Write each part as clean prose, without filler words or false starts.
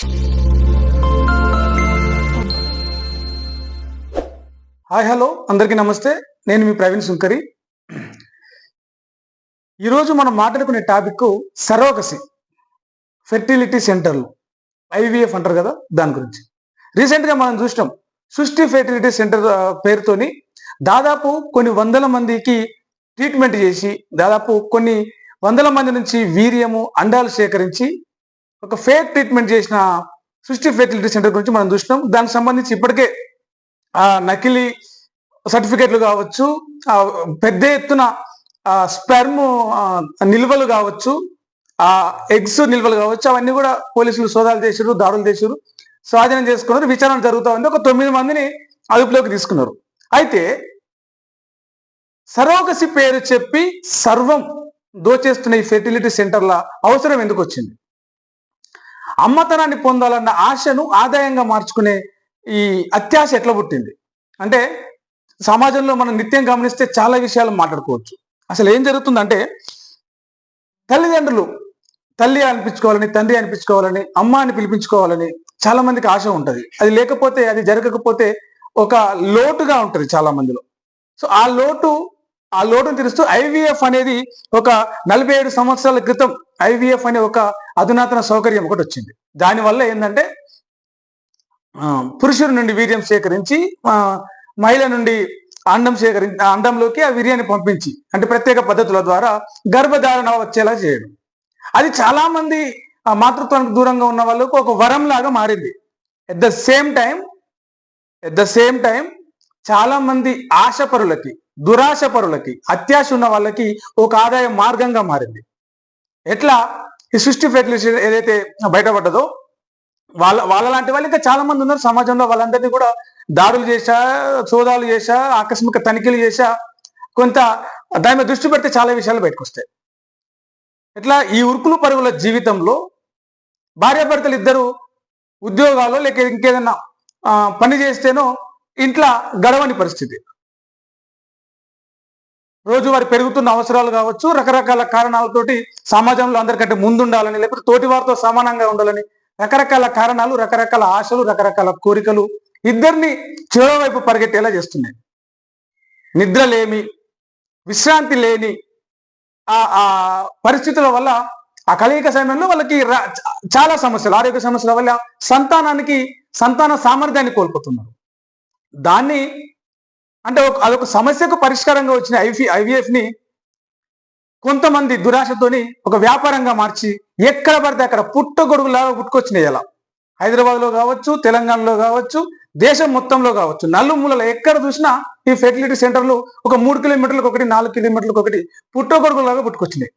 Hi hello అందరికీ నమస్తే. నేను మీ ప్రవీణ్ సుంకరి. ఈరోజు మనం మాట్లాడుకునే టాపిక్ సరోగసి, ఫెర్టిలిటీ సెంటర్లు, ఐవీఎఫ్ అంటారు కదా, దాని గురించి. రీసెంట్గా మనం చూసినాం సృష్టి ఫెర్టిలిటీ సెంటర్ పేరుతోని దాదాపు కొన్ని వందల మందికి ట్రీట్మెంట్ చేసి దాదాపు కొన్ని వందల మంది నుంచి వీర్యము అండాలు సేకరించి ఒక ఫేక్ ట్రీట్మెంట్ చేసిన సృష్టి ఫెర్టిలిటీ సెంటర్ గురించి మనం చూసినాం. దానికి సంబంధించి ఇప్పటికే నకిలీ సర్టిఫికెట్లు కావచ్చు, పెద్ద ఎత్తున స్పెర్మ్ నిల్వలు కావచ్చు, ఎగ్స్ నిల్వలు కావచ్చు, అవన్నీ కూడా పోలీసులు సోదాలు చేసారు, దాడులు చేసారు, స్వాధీనం చేసుకున్నారు. విచారణ జరుగుతూ ఉంది. ఒక 9 మందిని అదుపులోకి తీసుకున్నారు. అయితే సరోగసి పేరు చెప్పి సర్వం దోచేస్తున్న ఈ ఫెర్టిలిటీ సెంటర్ల అవసరం ఎందుకు వచ్చింది? అమ్మతనాన్ని పొందాలన్న ఆశను ఆదాయంగా మార్చుకునే ఈ అత్యాశ ఎట్లా పుట్టింది అంటే, సమాజంలో మనం నిత్యం గమనిస్తే చాలా విషయాలు మాట్లాడుకోవచ్చు. అసలు ఏం జరుగుతుందంటే, తల్లిదండ్రులు తల్లి అనిపించుకోవాలని, తండ్రి అనిపించుకోవాలని, అమ్మ అని పిలిపించుకోవాలని చాలా మందికి ఆశ ఉంటుంది. అది లేకపోతే, అది జరగకపోతే ఒక లోటుగా ఉంటుంది చాలా మందిలో. సో ఆ లోటును తీరుస్తూ ఐవీఎఫ్ అనేది ఒక 47 సంవత్సరాల క్రితం ఐవీఎఫ్ అనే ఒక అధునాతన సౌకర్యం ఒకటి వచ్చింది. దానివల్ల ఏంటంటే, పురుషుడి నుండి వీర్యం సేకరించి మహిళ నుండి అండంలోకి ఆ వీర్యాన్ని పంపించి, అంటే ప్రత్యేక పద్ధతుల ద్వారా గర్భధారణ వచ్చేలా చేయడం. అది చాలా మంది మాతృత్వానికి దూరంగా ఉన్న వాళ్ళకు ఒక వరం లాగా మారింది. ఎట్ ద సేమ్ టైం చాలా మంది ఆశపరులకి, దురాశపరులకి, అత్యాశ ఉన్న వాళ్ళకి ఒక ఆదాయ మార్గంగా మారింది. ఎట్లా ఈ సృష్టి ఫెర్టిలిటీ ఏదైతే బయటపడ్డదో, వాళ్ళ లాంటి వాళ్ళు ఇంకా చాలా మంది ఉన్నారు సమాజంలో. వాళ్ళందరినీ కూడా దాడులు చేశా, సోదాలు చేశా, ఆకస్మిక తనిఖీలు చేశా, కొంత దాని మీద దృష్టి పెడితే చాలా విషయాలు బయటకు వస్తాయి. ఇట్లా ఈ ఉరుకులు పరుగుల జీవితంలో భార్యాభర్తలు ఇద్దరు ఉద్యోగాలు లేక ఇంకేదన్నా పని చేస్తేనో ఇంట్లో గడవని పరిస్థితి. రోజువారి పెరుగుతున్న అవసరాలు కావచ్చు, రకరకాల కారణాలతోటి సమాజంలో అందరికంటే ముందుండాలని, లేకపోతే తోటి వారితో సమానంగా ఉండాలని రకరకాల కారణాలు, రకరకాల ఆశలు, రకరకాల కోరికలు ఇద్దరిని చెరో వైపు పరిగెట్టేలా చేస్తున్నాయి. నిద్రలేమి, విశ్రాంతి లేని ఆ పరిస్థితుల వల్ల, ఆ కలయిక సమయంలో వాళ్ళకి చాలా సమస్యలు, ఆరోగ్య సమస్యల వల్ల సంతాన సామర్థ్యాన్ని కోల్పోతున్నారు. దాన్ని అంటే అదొక సమస్యకు పరిష్కారంగా వచ్చిన ఐవీఎఫ్ని కొంతమంది దురాశతోని ఒక వ్యాపారంగా మార్చి ఎక్కడ పడితే అక్కడ పుట్టగొడుగులాగా పుట్టుకొచ్చినాయి. ఎలా హైదరాబాద్లో కావచ్చు, తెలంగాణలో కావచ్చు, దేశం మొత్తంలో కావచ్చు, నలుమూలలో ఎక్కడ చూసినా ఈ ఫెర్టిలిటీ సెంటర్లు ఒక 3 కిలోమీటర్లకు ఒకటి, 4 కిలోమీటర్లకు ఒకటి పుట్టగొడుగులాగా పుట్టుకొచ్చినాయి.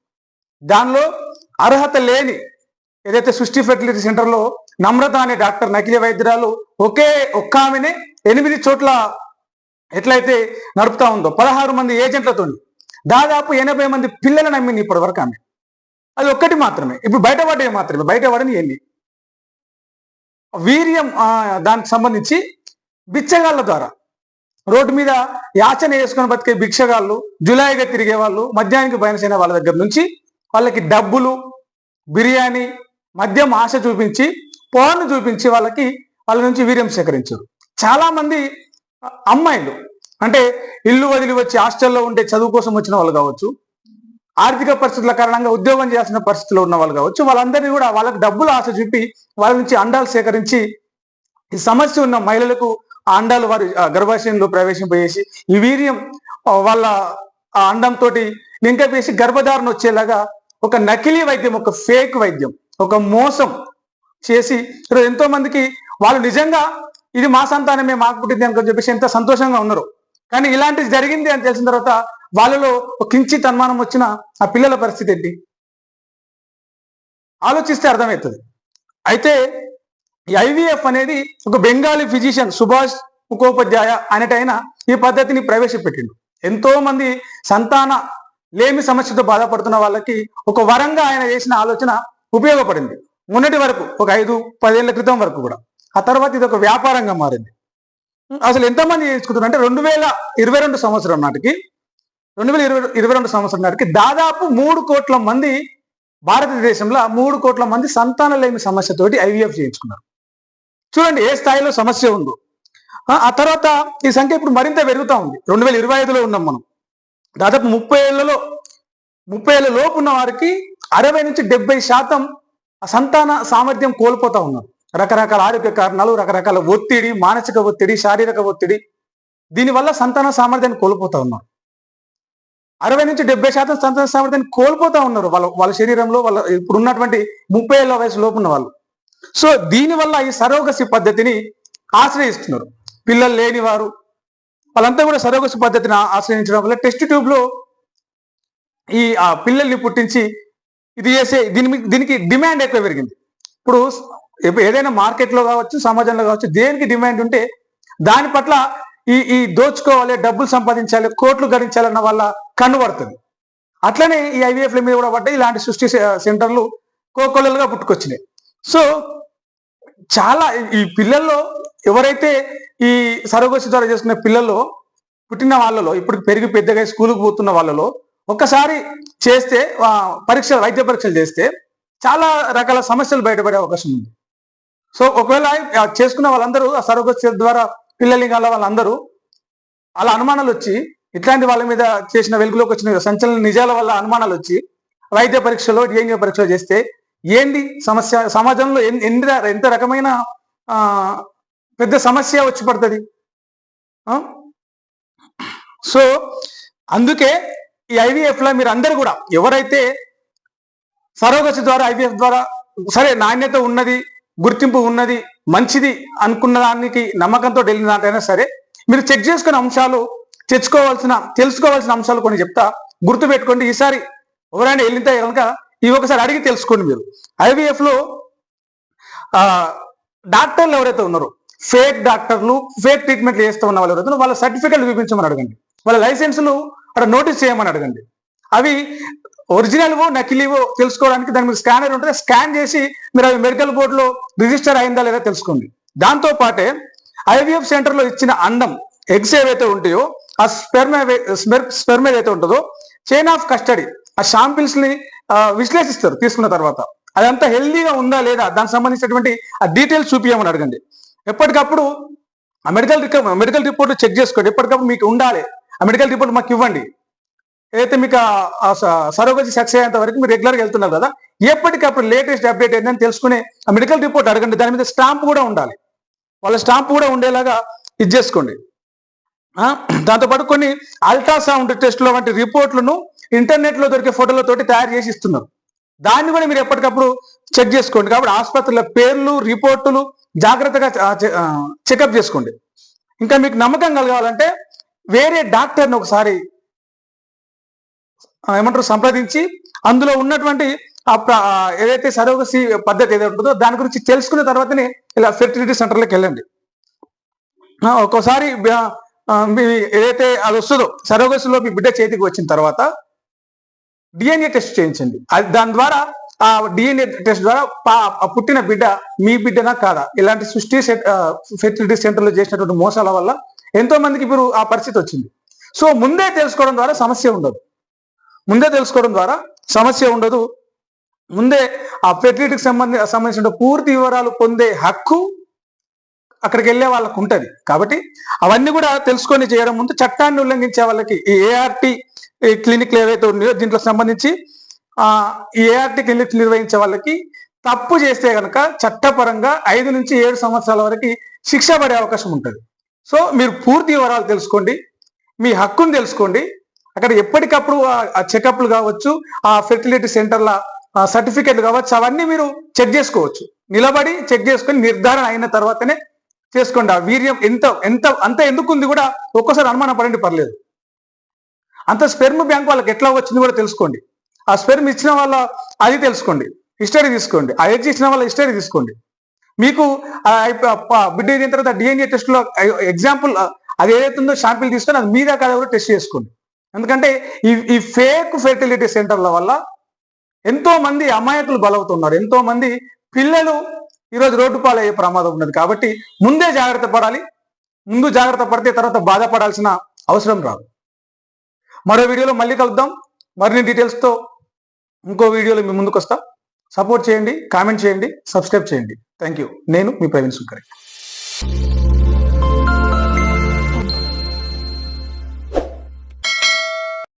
దానిలో అర్హత లేని ఏదైతే సృష్టి ఫెర్టిలిటీ సెంటర్లో నమ్రత అనే డాక్టర్, నకిలీ వైద్యురాలు ఒక్క ఆమెనే 8 చోట్ల ఎట్లయితే నడుపుతా ఉందో 16 మంది ఏజెంట్లతో దాదాపు 80 మంది పిల్లలు నమ్మింది ఇప్పటి వరకు ఆమె. అది ఒక్కటి మాత్రమే. ఇప్పుడు బయటపడే మాత్రమే, బయటపడని ఎన్ని వీర్యం దానికి సంబంధించి బిచ్చగాళ్ళ ద్వారా రోడ్డు మీద యాచన వేసుకొని బతికే భిక్షగాళ్ళు, జులాయిగా తిరిగే వాళ్ళు, మద్యానికి బయనసైన వాళ్ళ దగ్గర నుంచి వాళ్ళకి డబ్బులు, బిర్యానీ, మద్యం ఆశ చూపించి, పోర్న్ చూపించి వాళ్ళ నుంచి వీర్యం సేకరించారు. చాలా మంది అమ్మాయిలు అంటే ఇల్లు వదిలి వచ్చి హాస్టల్లో ఉండే చదువు కోసం వచ్చిన వాళ్ళు కావచ్చు, ఆర్థిక పరిస్థితుల కారణంగా ఉద్యోగం చేయాల్సిన పరిస్థితిలో ఉన్న వాళ్ళు కావచ్చు, వాళ్ళందరినీ కూడా వాళ్ళకి డబ్బులు ఆశ చూపి వాళ్ళ నుంచి అండాలు సేకరించి ఈ సమస్య ఉన్న మహిళలకు ఆ అండాలు వారి గర్భాశయంలో ప్రవేశింపజేసి ఈ వీర్యం వాళ్ళ ఆ అండంతో నింకపేసి గర్భధారణ వచ్చేలాగా ఒక నకిలీ వైద్యం, ఒక ఫేక్ వైద్యం, ఒక మోసం చేసి ఎంతో మందికి వాళ్ళు నిజంగా ఇది మా సంతానమే, మాకు పుట్టింది అని చెప్పేసి ఎంత సంతోషంగా ఉన్నారు. కానీ ఇలాంటిది జరిగింది అని తెలిసిన తర్వాత వాళ్ళలో ఒక కించిత్ అనుమానం వచ్చిన ఆ పిల్లల పరిస్థితి ఏంటి ఆలోచిస్తే అర్థమవుతుంది. అయితే ఈ ఐవీఎఫ్ అనేది ఒక బెంగాలీ ఫిజిషియన్ సుభాష్ ముఖోపాధ్యాయ అనేటైన ఈ పద్ధతిని ప్రవేశపెట్టిండు. ఎంతో మంది సంతాన లేమి సమస్యతో బాధపడుతున్న వాళ్ళకి ఒక వరంగా ఆయన చేసిన ఆలోచన ఉపయోగపడింది. మొన్నటి వరకు ఒక 5-10 ఏళ్ల క్రితం వరకు కూడా. ఆ తర్వాత ఇది ఒక వ్యాపారంగా మారింది. అసలు ఎంతమంది చేసుకుంటున్నారు అంటే 2022 సంవత్సరం నాటికి దాదాపు 3 కోట్ల మంది భారతదేశంలో 3 కోట్ల మంది సంతానలేమి సమస్యతోటి ఐవీఎఫ్ చేయించుకున్నారు. చూడండి ఏ స్థాయిలో సమస్య ఉందో. ఆ తర్వాత ఈ సంఖ్య ఇప్పుడు మరింత పెరుగుతూ ఉంది. 2025లో ఉన్నాం మనం. దాదాపు 30 ఏళ్ల లోపు ఉన్న వారికి 60 నుంచి 70% సంతాన సామర్థ్యం కోల్పోతా ఉన్నారు. రకరకాల ఆరోగ్య కారణాలు, రకరకాల ఒత్తిడి, మానసిక ఒత్తిడి, శారీరక ఒత్తిడి, దీనివల్ల సంతాన సామర్థ్యాన్ని కోల్పోతా ఉన్నారు. 60 నుంచి 70% సంతాన సామర్థ్యాన్ని కోల్పోతా ఉన్నారు వాళ్ళ శరీరంలో, వాళ్ళ ఇప్పుడు ఉన్నటువంటి 30 ఏళ్ల వయసు లోపు ఉన్న వాళ్ళు. సో దీనివల్ల ఈ సరోగసి పద్ధతిని ఆశ్రయిస్తున్నారు. పిల్లలు లేని వారు వాళ్ళంతా కూడా సరోగసి పద్ధతిని ఆశ్రయించడం వల్ల టెస్ట్ ట్యూబ్ లో ఈ పిల్లల్ని పుట్టించి ఇది చేసే దీనికి డిమాండ్ ఎక్కువ పెరిగింది. ఇప్పుడు ఏదైనా మార్కెట్లో కావచ్చు, సమాజంలో కావచ్చు, దేనికి డిమాండ్ ఉంటే దాని పట్ల ఈ దోచుకోవాలి, డబ్బులు సంపాదించాలి, కోట్లు గడించాలన్న వాళ్ళ కన్నుపడుతుంది. అట్లనే ఈ ఐవీఎఫ్ల మీద కూడా పడ్డాయి ఇలాంటి సృష్టి సెంటర్లు కోకొల్లలుగా పుట్టుకొచ్చినాయి. సో చాలా ఈ పిల్లల్లో ఎవరైతే ఈ సరోగసి ద్వారా చేసుకునే పిల్లల్లో పుట్టిన వాళ్ళలో ఇప్పుడు పెరిగి పెద్దగా స్కూల్కి పోతున్న వాళ్ళలో ఒక్కసారి చేస్తే వైద్య పరీక్షలు చేస్తే చాలా రకాల సమస్యలు బయటపడే అవకాశం ఉంది. సో ఒకవేళ చేసుకున్న వాళ్ళందరూ ఆ సరోగసి ద్వారా పిల్లల్ని గల వాళ్ళందరూ అలా అనుమానాలు వచ్చి ఇట్లాంటి వాళ్ళ మీద చేసిన వెలుగులోకి వచ్చిన సంచలన నిజాల వల్ల అనుమానాలు వచ్చి వైద్య పరీక్షలో డిఎన్ఏ పరీక్షలో చేస్తే ఏంది సమస్య, సమాజంలో ఎంత రకమైన పెద్ద సమస్య వచ్చి పడుతుంది. సో అందుకే ఈ ఐవీఎఫ్ లో మీరు అందరూ కూడా ఎవరైతే సరోగసి ద్వారా ఐవీఎఫ్ ద్వారా సరే నాణ్యత ఉన్నది, గుర్తింపు ఉన్నది, మంచిది అనుకున్న దానికి నమ్మకంతో వెళ్ళిన దాంట్లైనా సరే మీరు చెక్ చేసుకునే అంశాలు తెలుసుకోవాల్సిన అంశాలు కొన్ని చెప్తా, గుర్తు పెట్టుకోండి. ఈసారి ఎవరైనా వెళ్ళితే కనుక ఇవి ఒకసారి అడిగి తెలుసుకోండి. మీరు ఐవీఎఫ్ లో డాక్టర్లు ఎవరైతే ఉన్నారో, ఫేక్ డాక్టర్లు, ఫేక్ ట్రీట్మెంట్లు చేస్తూ ఉన్న వాళ్ళు ఎవరైతే వాళ్ళ సర్టిఫికెట్లు చూపించమని అడగండి, వాళ్ళ లైసెన్సులు అక్కడ నోటీస్ చేయమని అడగండి. అవి ఒరిజినల్వో నకిలీవో తెలుసుకోవడానికి దాని మీద స్కానర్ ఉంటుంది, స్కాన్ చేసి మీరు అవి మెడికల్ బోర్డులో రిజిస్టర్ అయిందా లేదా తెలుసుకోండి. దాంతో పాటే ఐవీఎఫ్ సెంటర్లో ఇచ్చిన అండం, ఎగ్స్ ఏవైతే ఉంటాయో, ఆ స్పెర్మ్ ఏదైతే ఉంటుందో, చైన్ ఆఫ్ కస్టడీ, ఆ శాంపిల్స్ ని విశ్లేషిస్తారు తీసుకున్న తర్వాత. అదంతా హెల్దీగా ఉందా లేదా దానికి సంబంధించినటువంటి ఆ డీటెయిల్స్ చూపించమని అడగండి. ఎప్పటికప్పుడు ఆ మెడికల్ రిపోర్ట్ చెక్ చేసుకోండి. ఎప్పటికప్పుడు మీకు ఉండాలి ఆ మెడికల్ రిపోర్ట్ మాకు ఇవ్వండి. ఏదైతే మీకు సరోగసి సక్సెస్ అయ్యేంత వరకు మీరు రెగ్యులర్గా వెళ్తున్నారు కదా, ఎప్పటికప్పుడు లేటెస్ట్ అప్డేట్ ఏంటని తెలుసుకునే ఆ మెడికల్ రిపోర్ట్ అడగండి. దాని మీద స్టాంప్ కూడా ఉండాలి, వాళ్ళ స్టాంప్ కూడా ఉండేలాగా ఇది చేసుకోండి. దాంతోపాటు కొన్ని అల్ట్రాసౌండ్ టెస్టుల వంటి రిపోర్ట్లను ఇంటర్నెట్లో దొరికే ఫోటోలతోటి తయారు చేసి ఇస్తున్నారు. దాన్ని కూడా మీరు ఎప్పటికప్పుడు చెక్ చేసుకోండి. కాబట్టి ఆసుపత్రుల పేర్లు, రిపోర్టులు జాగ్రత్తగా చెకప్ చేసుకోండి. ఇంకా మీకు నమ్మకం కలగాలంటే వేరే డాక్టర్ని ఒకసారి సంప్రదించి అందులో ఉన్నటువంటి ఏదైతే సరోగసి పద్ధతి ఏదైతే ఉంటుందో దాని గురించి తెలుసుకున్న తర్వాతనే ఇలా ఫెర్టిలిటీ సెంటర్లకు వెళ్ళండి. ఒక్కోసారి ఏదైతే అది వస్తుందో సరోగసిలో మీ బిడ్డ చేతికి వచ్చిన తర్వాత డిఎన్ఏ టెస్ట్ చేయించండి. దాని ద్వారా ఆ డిఎన్ఏ టెస్ట్ ద్వారా పుట్టిన బిడ్డ మీ బిడ్డనా కాదా, ఇలాంటి ఫెర్టిలిటీ సెంటర్లో చేసినటువంటి మోసాల వల్ల ఎంతో మందికి ఇప్పుడు ఆ పరిస్థితి వచ్చింది. సో ముందే తెలుసుకోవడం ద్వారా సమస్య ఉండదు. ముందే ఆ ఫెర్టిలిటీకి సంబంధించిన పూర్తి వివరాలు పొందే హక్కు అక్కడికి వెళ్ళే వాళ్ళకు ఉంటుంది. కాబట్టి అవన్నీ కూడా తెలుసుకొని చేయడం ముందు చట్టాన్ని ఉల్లంఘించే వాళ్ళకి ఈ ఏఆర్టీ క్లినిక్లు ఏవైతే ఉన్నాయో దీంట్లో సంబంధించి ఈ ఏఆర్టీ క్లినిక్ నిర్వహించే వాళ్ళకి తప్పు చేస్తే కనుక చట్టపరంగా 5 నుంచి 7 సంవత్సరాల వరకు శిక్ష పడే అవకాశం ఉంటుంది. సో మీరు పూర్తి వివరాలు తెలుసుకోండి, మీ హక్కును తెలుసుకోండి. అక్కడ ఎప్పటికప్పుడు ఆ చెకప్లు కావచ్చు, ఆ ఫెర్టిలిటీ సెంటర్ల సర్టిఫికెట్లు కావచ్చు, అవన్నీ మీరు చెక్ చేసుకోవచ్చు. నిలబడి చెక్ చేసుకొని నిర్ధారణ అయిన తర్వాతనే చేసుకోండి. ఆ వీర్యం అంత ఎందుకు ఉంది కూడా ఒక్కోసారి అనుమానం పడండి, పర్లేదు. అంత స్పెర్మ్ బ్యాంక్ వాళ్ళకి ఎట్లా వచ్చింది కూడా తెలుసుకోండి. ఆ స్పెర్మ్ ఇచ్చిన వాళ్ళ అది తెలుసుకోండి, హిస్టరీ తీసుకోండి. ఆ ఎగ్స్ ఇచ్చిన వాళ్ళ హిస్టరీ తీసుకోండి. మీకు బిడ్డ అయిన తర్వాత డిఎన్ఏ టెస్ట్లో ఎగ్జాంపుల్ అది ఏదైతుందో శాంపిల్ తీసుకొని అది మీద కాదా కూడా టెస్ట్ చేసుకోండి. ఎందుకంటే ఈ ఫేక్ ఫెర్టిలిటీ సెంటర్ల వల్ల ఎంతో మంది అమాయకులు బలవుతున్నారు, ఎంతో మంది పిల్లలు ఈరోజు రోడ్డు పాలయ్యే ప్రమాదం ఉన్నది. కాబట్టి ముందే జాగ్రత్త పడాలి. ముందు జాగ్రత్త పడితే తర్వాత బాధపడాల్సిన అవసరం రాదు. మరో వీడియోలో మళ్ళీ కలుద్దాం మరిన్ని డీటెయిల్స్తో. ఇంకో వీడియోలో మీ ముందుకు వస్తా. సపోర్ట్ చేయండి, కామెంట్ చేయండి, సబ్స్క్రైబ్ చేయండి. Thank you. నేను మీ ప్రవీణ్ సుంకరి.